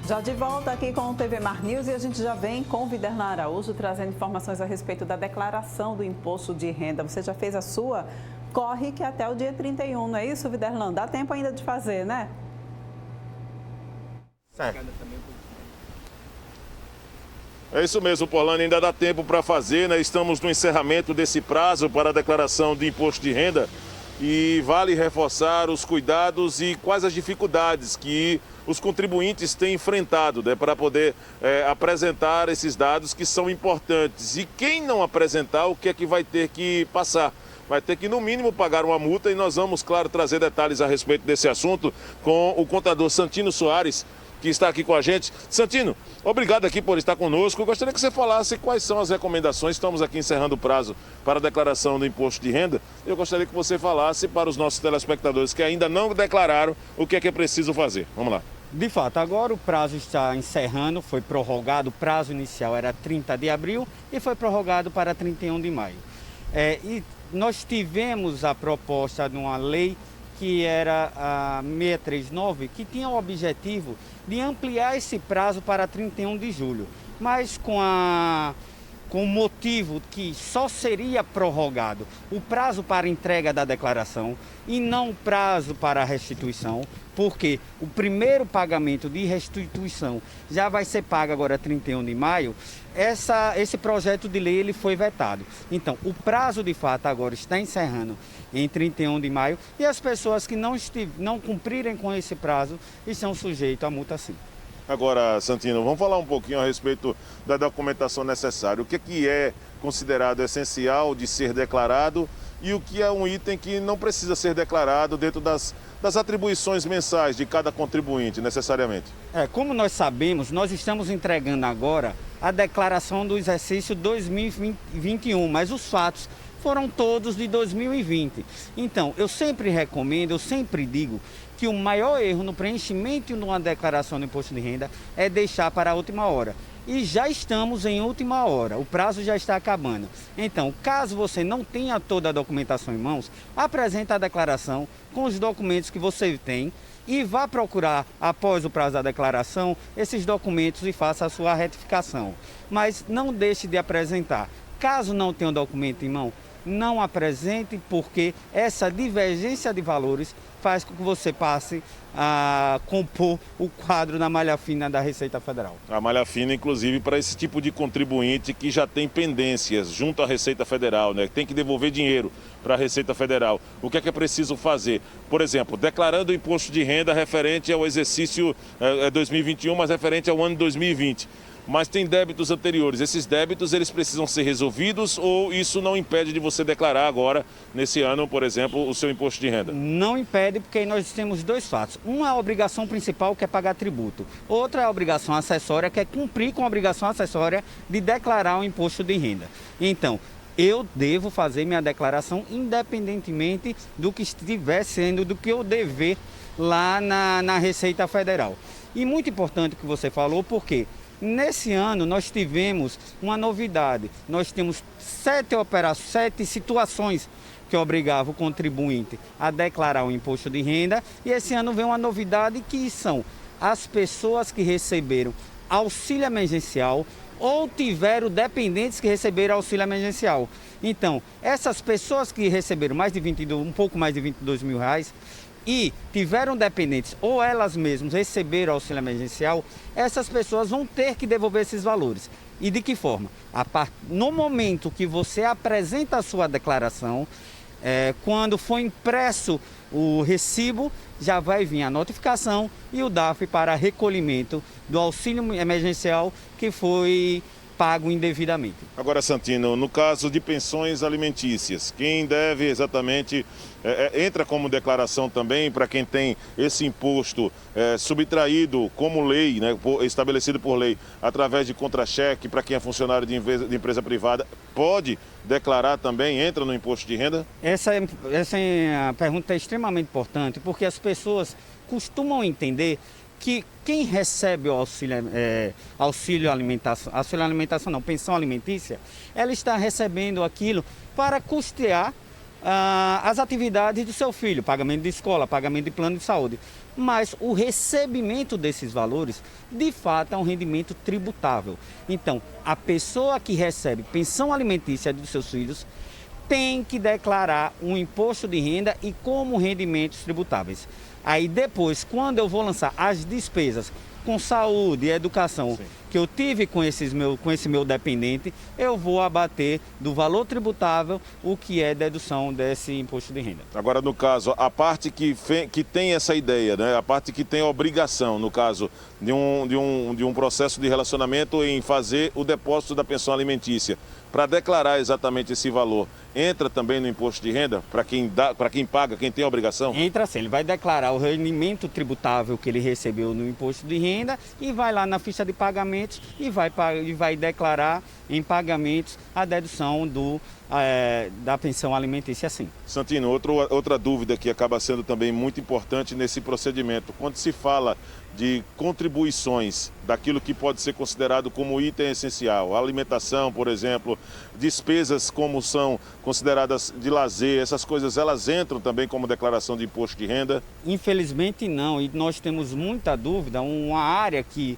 Já de volta aqui com o TV Mar News e a gente já vem com o Viderlan Araújo trazendo informações a respeito da declaração do imposto de renda. Você já fez a sua? Corre que até o dia 31, não é isso, Viderlan? Dá tempo ainda de fazer, né? É isso mesmo, Porlane, ainda dá tempo para fazer, né? Estamos no encerramento desse prazo para a declaração do imposto de renda e vale reforçar os cuidados e quais as dificuldades que os contribuintes têm enfrentado, né, para poder apresentar esses dados que são importantes. E quem não apresentar, o que é que vai ter que passar? Vai ter que, no mínimo, pagar uma multa e nós vamos, claro, trazer detalhes a respeito desse assunto com o contador Santino Soares, que está aqui com a gente. Santino, obrigado aqui por estar conosco. Eu gostaria que você falasse quais são as recomendações. Estamos aqui encerrando o prazo para a declaração do imposto de renda. Eu gostaria que você falasse para os nossos telespectadores que ainda não declararam o que é preciso fazer. Vamos lá. De fato, agora o prazo está encerrando, foi prorrogado, o prazo inicial era 30 de abril e foi prorrogado para 31 de maio. E nós tivemos a proposta de uma lei que era a 639, que tinha o objetivo de ampliar esse prazo para 31 de julho, mas com o motivo que só seria prorrogado o prazo para entrega da declaração e não o prazo para a restituição, porque o primeiro pagamento de restituição já vai ser pago agora 31 de maio, esse projeto de lei ele foi vetado. Então, o prazo de fato agora está encerrando em 31 de maio e as pessoas que não cumprirem com esse prazo estão sujeitas a multa sim. Agora, Santino, vamos falar um pouquinho a respeito da documentação necessária. O que é considerado essencial de ser declarado e o que é um item que não precisa ser declarado dentro das atribuições mensais de cada contribuinte, necessariamente? Como nós sabemos, nós estamos entregando agora a declaração do exercício 2021, mas os fatos foram todos de 2020. Então, eu sempre recomendo, eu sempre digo que o maior erro no preenchimento de uma declaração do imposto de renda é deixar para a última hora. E já estamos em última hora, o prazo já está acabando. Então, caso você não tenha toda a documentação em mãos, apresente a declaração com os documentos que você tem e vá procurar, após o prazo da declaração, esses documentos e faça a sua retificação. Mas não deixe de apresentar. Caso não tenha o documento em mão, não apresente, porque essa divergência de valores faz com que você passe a compor o quadro na malha fina da Receita Federal. A malha fina, inclusive, para esse tipo de contribuinte que já tem pendências junto à Receita Federal, né? Tem que devolver dinheiro para a Receita Federal. O que é preciso fazer? Por exemplo, declarando o imposto de renda referente ao exercício 2021, mas referente ao ano 2020. Mas tem débitos anteriores. Esses débitos, eles precisam ser resolvidos ou isso não impede de você declarar agora, nesse ano, por exemplo, o seu imposto de renda? Não impede, porque nós temos dois fatos. Uma é a obrigação principal, que é pagar tributo. Outra é a obrigação acessória, que é cumprir com a obrigação acessória de declarar o imposto de renda. Então, eu devo fazer minha declaração independentemente do que estiver sendo, do que eu dever lá na Receita Federal. E muito importante o que você falou, porque nesse ano nós tivemos uma novidade. Nós temos 7 situações que obrigavam o contribuinte a declarar o imposto de renda. E esse ano vem uma novidade, que são as pessoas que receberam auxílio emergencial ou tiveram dependentes que receberam auxílio emergencial. Então, essas pessoas que receberam um pouco mais de R$22 mil e tiveram dependentes ou elas mesmas receberam auxílio emergencial, essas pessoas vão ter que devolver esses valores. E de que forma? No momento que você apresenta a sua declaração, quando for impresso o recibo, já vai vir a notificação e o DARF para recolhimento do auxílio emergencial que foi pago indevidamente. Agora, Santino, no caso de pensões alimentícias, quem deve exatamente, entra como declaração também para quem tem esse imposto subtraído como lei, né, estabelecido por lei, através de contra-cheque, para quem é funcionário de empresa privada, pode declarar também, entra no imposto de renda? Essa pergunta é extremamente importante, porque as pessoas costumam entender que quem recebe o auxílio alimentação não, pensão alimentícia, ela está recebendo aquilo para custear as atividades do seu filho, pagamento de escola, pagamento de plano de saúde. Mas o recebimento desses valores, de fato, é um rendimento tributável. Então, a pessoa que recebe pensão alimentícia dos seus filhos tem que declarar um imposto de renda e como rendimentos tributáveis. Aí depois, quando eu vou lançar as despesas com saúde e educação, sim, que eu tive com esse meu dependente, eu vou abater do valor tributável o que é dedução desse imposto de renda. Agora, no caso, a parte que tem essa ideia, né? A parte que tem a obrigação, no caso de um processo de relacionamento em fazer o depósito da pensão alimentícia, para declarar exatamente esse valor, entra também no imposto de renda para quem paga, quem tem a obrigação? Entra sim, ele vai declarar o rendimento tributável que ele recebeu no imposto de renda e vai lá na ficha de pagamentos e vai declarar em pagamentos a dedução da pensão alimentícia, sim. Santino, outra dúvida que acaba sendo também muito importante nesse procedimento, quando se fala de contribuições daquilo que pode ser considerado como item essencial, alimentação, por exemplo, despesas como são consideradas de lazer, essas coisas, elas entram também como declaração de imposto de renda? Infelizmente não, e nós temos muita dúvida, uma área que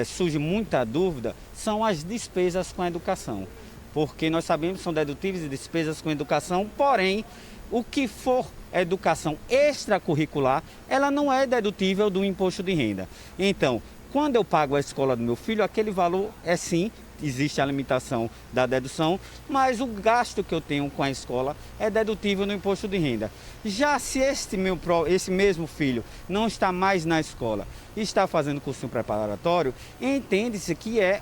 surge muita dúvida são as despesas com a educação, porque nós sabemos que são dedutíveis despesas com educação, porém, o que for educação extracurricular, ela não é dedutível do imposto de renda. Então, quando eu pago a escola do meu filho, aquele valor é sim, existe a limitação da dedução, mas o gasto que eu tenho com a escola é dedutível no imposto de renda. Já se esse mesmo filho não está mais na escola, está fazendo cursinho preparatório, entende-se que é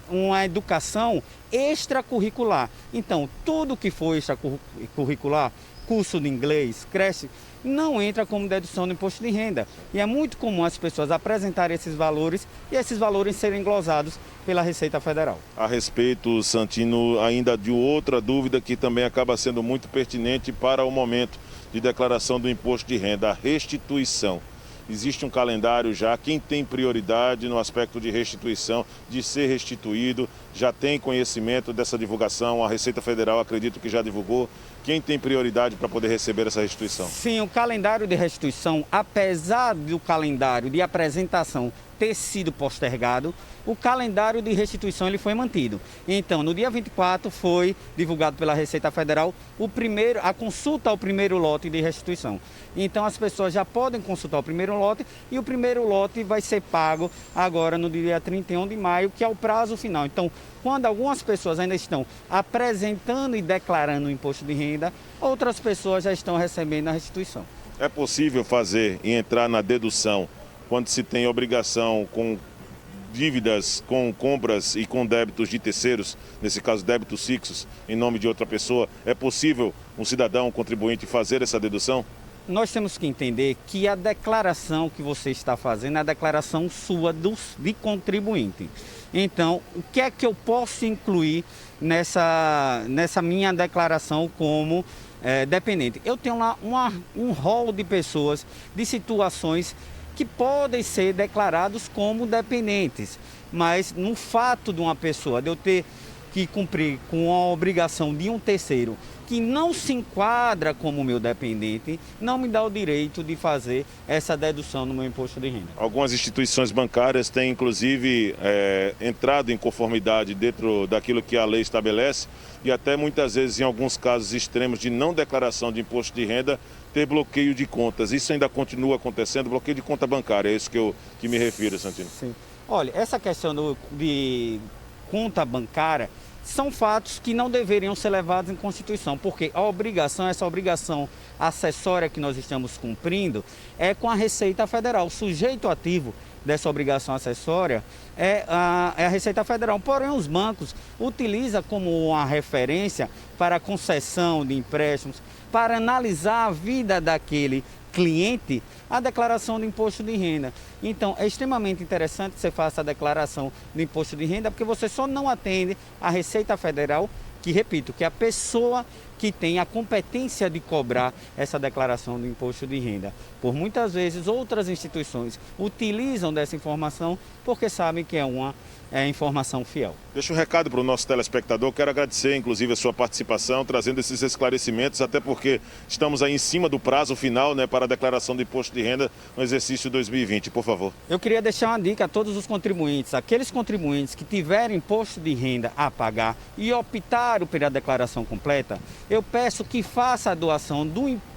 uma educação extracurricular. Então, tudo que for extracurricular, curso de inglês, creche, não entra como dedução do imposto de renda. E é muito comum as pessoas apresentarem esses valores e esses valores serem glosados pela Receita Federal. A respeito, Santino, ainda de outra dúvida que também acaba sendo muito pertinente para o momento de declaração do imposto de renda, a restituição. Existe um calendário já, quem tem prioridade no aspecto de restituição, de ser restituído, já tem conhecimento dessa divulgação, a Receita Federal acredito que já divulgou. Quem tem prioridade para poder receber essa restituição? Sim, o calendário de restituição, apesar do calendário de apresentação ter sido postergado, o calendário de restituição ele foi mantido. Então, no dia 24 foi divulgado pela Receita Federal a consulta ao primeiro lote de restituição. Então, as pessoas já podem consultar o primeiro lote e o primeiro lote vai ser pago agora no dia 31 de maio, que é o prazo final. Então, quando algumas pessoas ainda estão apresentando e declarando o imposto de renda, outras pessoas já estão recebendo a restituição. É possível fazer e entrar na dedução quando se tem obrigação com dívidas, com compras e com débitos de terceiros, nesse caso débitos fixos, em nome de outra pessoa? É possível um cidadão, um contribuinte, fazer essa dedução? Nós temos que entender que a declaração que você está fazendo é a declaração sua de contribuinte. Então, o que é que eu posso incluir nessa minha declaração como dependente? Eu tenho lá um rol de pessoas, de situações que podem ser declarados como dependentes, mas no fato de uma pessoa, de eu ter que cumprir com a obrigação de um terceiro que não se enquadra como meu dependente, não me dá o direito de fazer essa dedução no meu imposto de renda. Algumas instituições bancárias têm, inclusive, entrado em conformidade dentro daquilo que a lei estabelece e até muitas vezes, em alguns casos extremos de não declaração de imposto de renda, ter bloqueio de contas. Isso ainda continua acontecendo, bloqueio de conta bancária, é isso que me refiro, Santino. Sim. Olha, essa questão de conta bancária são fatos que não deveriam ser levados em Constituição, porque essa obrigação acessória que nós estamos cumprindo é com a Receita Federal. O sujeito ativo dessa obrigação acessória é a Receita Federal. Porém, os bancos utilizam como uma referência para a concessão de empréstimos, para analisar a vida daquele cliente, a declaração de imposto de renda. Então, é extremamente interessante que você faça a declaração de imposto de renda, porque você só não atende a Receita Federal, que, repito, que é a pessoa que tem a competência de cobrar essa declaração do imposto de renda. Por muitas vezes, outras instituições utilizam dessa informação porque sabem que é uma informação fiel. Deixa um recado para o nosso telespectador. Quero agradecer, inclusive, a sua participação, trazendo esses esclarecimentos, até porque estamos aí em cima do prazo final, né, para a declaração do imposto de renda no exercício 2020. Por favor. Eu queria deixar uma dica a todos os contribuintes. Aqueles contribuintes que tiverem imposto de renda a pagar e optaram pela declaração completa, eu peço que faça a doação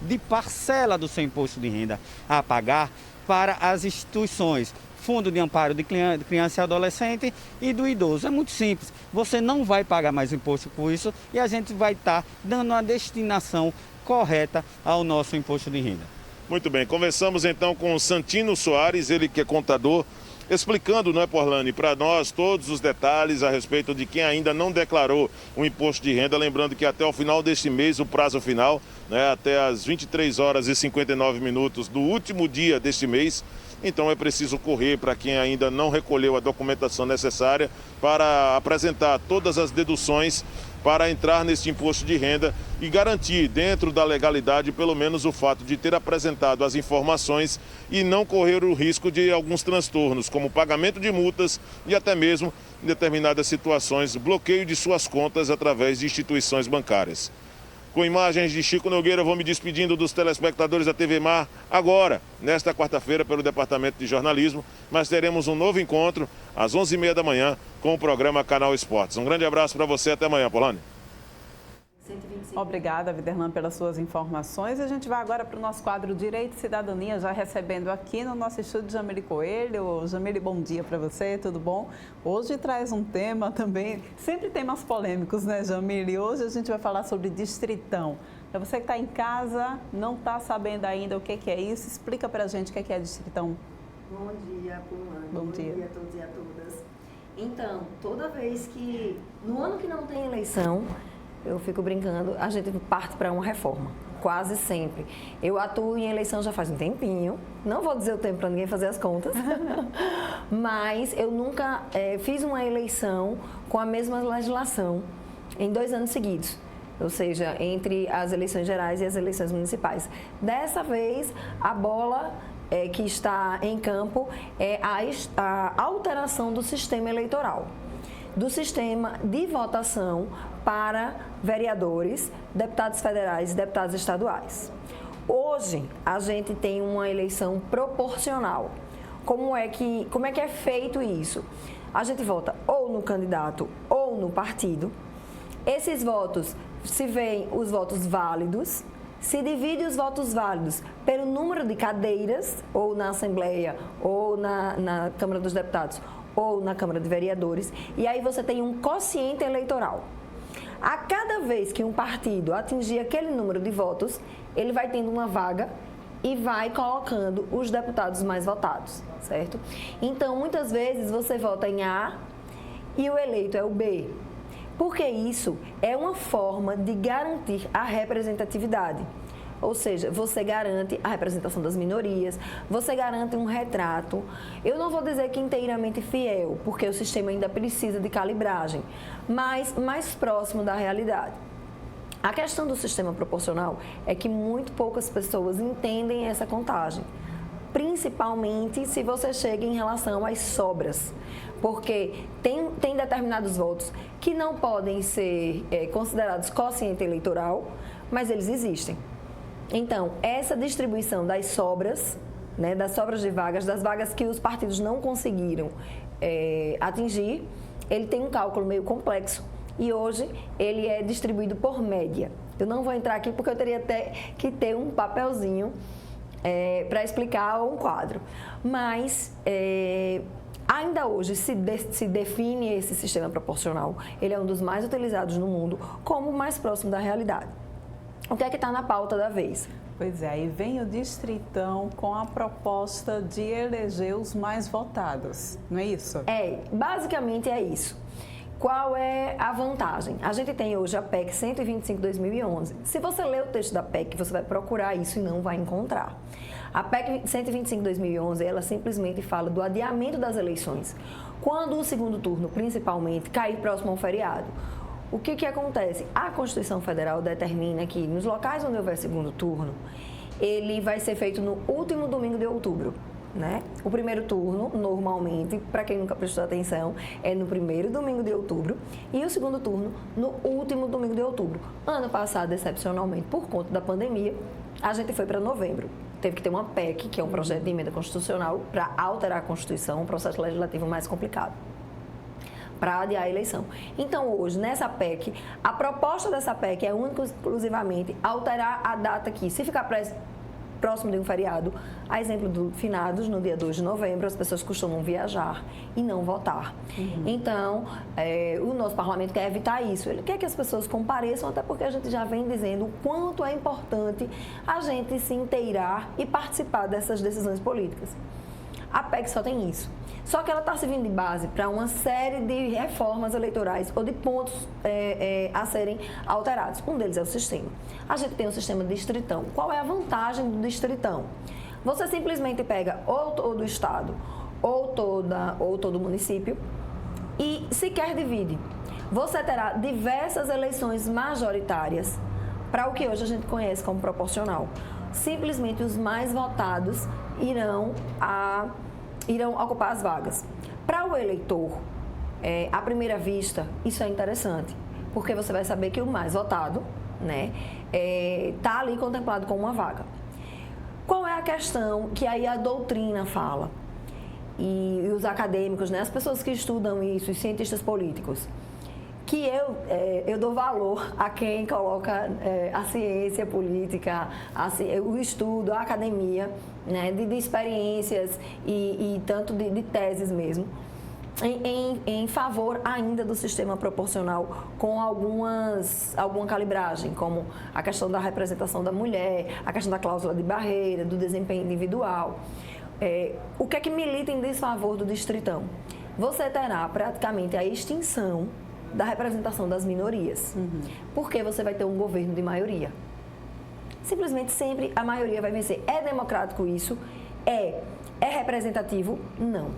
de parcela do seu imposto de renda a pagar para as instituições Fundo de Amparo de Criança e Adolescente e do Idoso. É muito simples, você não vai pagar mais imposto por isso e a gente vai estar dando uma destinação correta ao nosso imposto de renda. Muito bem, conversamos então com o Santino Soares, ele que é contador, explicando, não é, Porlane, para nós todos os detalhes a respeito de quem ainda não declarou o imposto de renda. Lembrando que até o final deste mês, o prazo final, né, até às 23 horas e 59 minutos do último dia deste mês, então é preciso correr para quem ainda não recolheu a documentação necessária para apresentar todas as deduções para entrar neste imposto de renda e garantir dentro da legalidade pelo menos o fato de ter apresentado as informações e não correr o risco de alguns transtornos, como pagamento de multas e até mesmo, em determinadas situações, bloqueio de suas contas através de instituições bancárias. Com imagens de Chico Nogueira, eu vou me despedindo dos telespectadores da TV Mar agora, nesta quarta-feira, pelo Departamento de Jornalismo, mas teremos um novo encontro às 11h30 da manhã com o programa Canal Esportes. Um grande abraço para você, até amanhã, Porlane. Obrigada, Viderlan, pelas suas informações. A gente vai agora para o nosso quadro Direito e Cidadania, já recebendo aqui no nosso estúdio Jamile Coelho. Jamile, bom dia para você, tudo bom? Hoje traz um tema também, sempre temas polêmicos, né, Jamile? Hoje a gente vai falar sobre distritão. Para você que está em casa, não está sabendo ainda o que é isso, explica para a gente o que é distritão. Bom dia, Porlane. Bom dia a todos e a todas. Então, toda vez que, no ano que não tem eleição, eu fico brincando, a gente parte para uma reforma, quase sempre. Eu atuo em eleição já faz um tempinho, não vou dizer o tempo para ninguém fazer as contas, mas eu nunca fiz uma eleição com a mesma legislação em 2 anos seguidos. Ou seja, entre as eleições gerais e as eleições municipais. Dessa vez, a bola que está em campo é a alteração do sistema eleitoral, do sistema de votação para vereadores, deputados federais e deputados estaduais. Hoje, a gente tem uma eleição proporcional. Como é que é feito isso? A gente vota ou no candidato ou no partido. Esses votos, se veem os votos válidos, se divide os votos válidos pelo número de cadeiras, ou na Assembleia, ou na Câmara dos Deputados, ou na Câmara de Vereadores, e aí você tem um quociente eleitoral. A cada vez que um partido atingir aquele número de votos, ele vai tendo uma vaga e vai colocando os deputados mais votados, certo? Então, muitas vezes você vota em A e o eleito é o B. Porque isso é uma forma de garantir a representatividade. Ou seja, você garante a representação das minorias, você garante um retrato. Eu não vou dizer que inteiramente fiel, porque o sistema ainda precisa de calibragem, mas mais próximo da realidade. A questão do sistema proporcional é que muito poucas pessoas entendem essa contagem, principalmente se você chega em relação às sobras, porque tem determinados votos que não podem ser considerados quociente eleitoral, mas eles existem. Então, essa distribuição das sobras, né, das sobras de vagas, das vagas que os partidos não conseguiram atingir, ele tem um cálculo meio complexo e hoje ele é distribuído por média. Eu não vou entrar aqui porque eu teria até que ter um papelzinho para explicar um quadro, mas ainda hoje se define esse sistema proporcional, ele é um dos mais utilizados no mundo como o mais próximo da realidade. O que é que está na pauta da vez? Pois é, e vem o distritão com a proposta de eleger os mais votados, não é isso? Basicamente é isso. Qual é a vantagem? A gente tem hoje a PEC 125/2011. Se você ler o texto da PEC, você vai procurar isso e não vai encontrar. A PEC 125/2011, ela simplesmente fala do adiamento das eleições. Quando o segundo turno, principalmente, cair próximo ao feriado. O que acontece? A Constituição Federal determina que nos locais onde houver segundo turno, ele vai ser feito no último domingo de outubro. Né? O primeiro turno, normalmente, para quem nunca prestou atenção, é no primeiro domingo de outubro e o segundo turno no último domingo de outubro. Ano passado, excepcionalmente, por conta da pandemia, a gente foi para novembro. Teve que ter uma PEC, que é um projeto de emenda constitucional, para alterar a Constituição, um processo legislativo mais complicado, para adiar a eleição. Então, hoje, nessa PEC, a proposta dessa PEC é única e exclusivamente alterar a data aqui. Se ficar próximo de um feriado, a exemplo do finados, no dia 2 de novembro, as pessoas costumam viajar e não votar. Então, o nosso parlamento quer evitar isso. Ele quer que as pessoas compareçam, até porque a gente já vem dizendo o quanto é importante a gente se inteirar e participar dessas decisões políticas. A PEC só tem isso. Só que ela está servindo de base para uma série de reformas eleitorais ou de pontos a serem alterados. Um deles é o sistema. A gente tem o sistema distritão. Qual é a vantagem do distritão? Você simplesmente pega ou todo o estado ou todo o município e sequer divide. Você terá diversas eleições majoritárias para o que hoje a gente conhece como proporcional. Simplesmente os mais votados irão ocupar as vagas. Para o eleitor, à primeira vista, isso é interessante, porque você vai saber que o mais votado, né, está ali contemplado com uma vaga. Qual é a questão que aí a doutrina fala? E os acadêmicos, né, as pessoas que estudam isso, os cientistas políticos, que eu dou valor a quem coloca a ciência política, o estudo, a academia, né, de experiências e tanto de teses mesmo, em favor ainda do sistema proporcional, com alguma calibragem, como a questão da representação da mulher, a questão da cláusula de barreira, do desempenho individual. O que é que milita em desfavor do distritão? Você terá praticamente a extinção da representação das minorias, porque você vai ter um governo de maioria. Simplesmente sempre a maioria vai vencer. É democrático isso? É representativo? Não.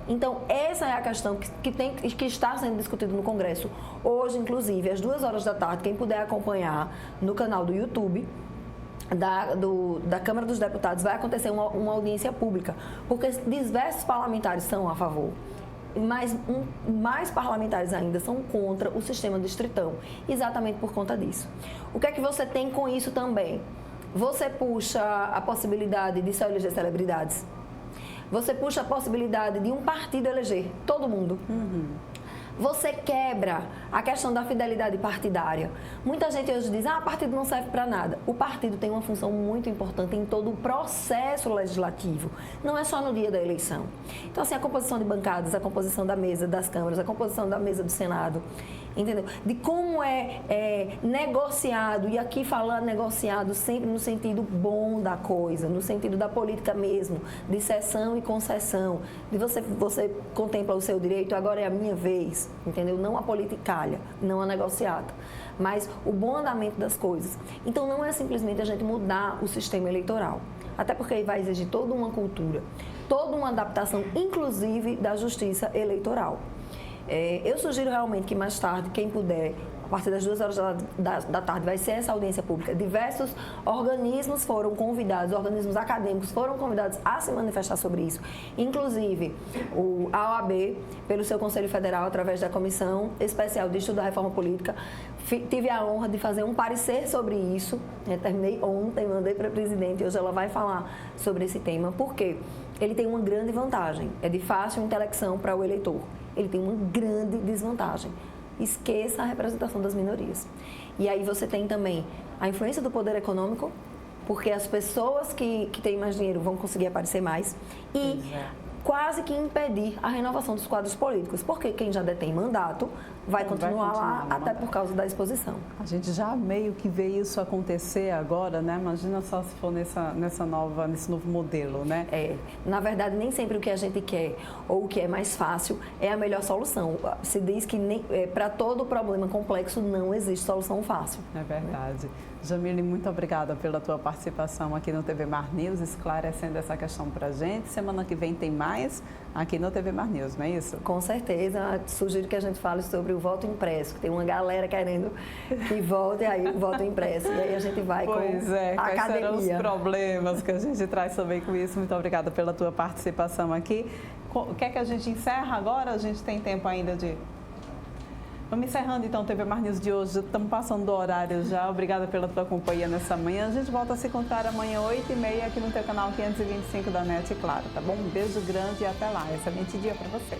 Então, essa é a questão que está sendo discutida no Congresso. Hoje, inclusive, às 14h, quem puder acompanhar no canal do YouTube da Câmara dos Deputados, vai acontecer uma audiência pública, porque diversos parlamentares são a favor. Mas mais parlamentares ainda são contra o sistema distritão, exatamente por conta disso. O que é que você tem com isso também? Você puxa a possibilidade de só eleger celebridades. Você puxa a possibilidade de um partido eleger todo mundo. Você quebra a questão da fidelidade partidária. Muita gente hoje diz, partido não serve para nada. O partido tem uma função muito importante em todo o processo legislativo, não é só no dia da eleição. Então, assim, a composição de bancadas, a composição da mesa das câmaras, a composição da mesa do Senado, entendeu? De como é negociado, e aqui falando negociado sempre no sentido bom da coisa, no sentido da política mesmo, de cessão e concessão, de você contempla o seu direito, agora é a minha vez, entendeu? Não a politicalha, não a negociata, mas o bom andamento das coisas. Então, não é simplesmente a gente mudar o sistema eleitoral, até porque vai exigir toda uma cultura, toda uma adaptação, inclusive da justiça eleitoral. Eu sugiro realmente que mais tarde, quem puder, a partir das 14h, vai ser essa audiência pública. Diversos organismos foram convidados, organismos acadêmicos foram convidados a se manifestar sobre isso. Inclusive, a OAB, pelo seu Conselho Federal, através da Comissão Especial de Estudo da Reforma Política, tive a honra de fazer um parecer sobre isso. Terminei ontem, mandei para a presidente, hoje ela vai falar sobre esse tema. Por quê? Ele tem uma grande vantagem, é de fácil intelecção para o eleitor. Ele tem uma grande desvantagem. Esqueça a representação das minorias. E aí você tem também a influência do poder econômico, porque as pessoas que têm mais dinheiro vão conseguir aparecer mais. E quase que impedir a renovação dos quadros políticos, porque quem já detém mandato vai continuar lá, até por causa da exposição. A gente já meio que vê isso acontecer agora, né? Imagina só se for nesse novo modelo, né? Na verdade, nem sempre o que a gente quer ou o que é mais fácil é a melhor solução. Se diz que para todo problema complexo não existe solução fácil. É verdade. Jamile, muito obrigada pela tua participação aqui no TV Mar News, esclarecendo essa questão para a gente. Semana que vem tem mais aqui no TV Mar News, não é isso? Com certeza. Sugiro que a gente fale sobre o voto impresso, que tem uma galera querendo que volte aí o voto impresso. E aí a gente vai com a academia. Quais serão os problemas que a gente traz também com isso. Muito obrigada pela tua participação aqui. Quer que a gente encerre agora? A gente tem tempo ainda de... Vamos encerrando então o TV Mar News de hoje. Estamos passando do horário já. Obrigada pela tua companhia nessa manhã. A gente volta a se encontrar amanhã, 8h30, aqui no teu canal 525 da NET, claro, tá bom? Um beijo grande e até lá. Excelente dia para você.